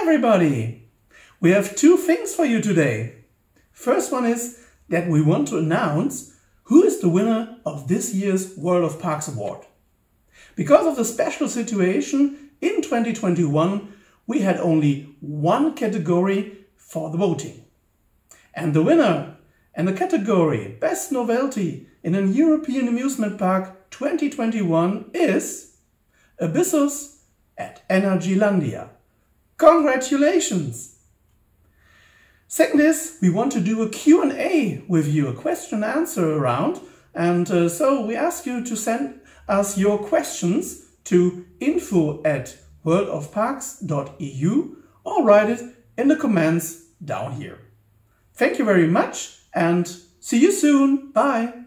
everybody! We have two things for you today. First one is that we want to announce who is the winner of this year's World of Parks Award. Because of the special situation in 2021, we had only one category for the voting. And the winner in the category Best Novelty in an European Amusement Park 2021 is Abyssus at Energylandia. Congratulations! Second is, we want to do a Q&A with you, a question and answer round. And so we ask you to send us your questions to info@worldofparks.eu or write it in the comments down here. Thank you very much and see you soon. Bye!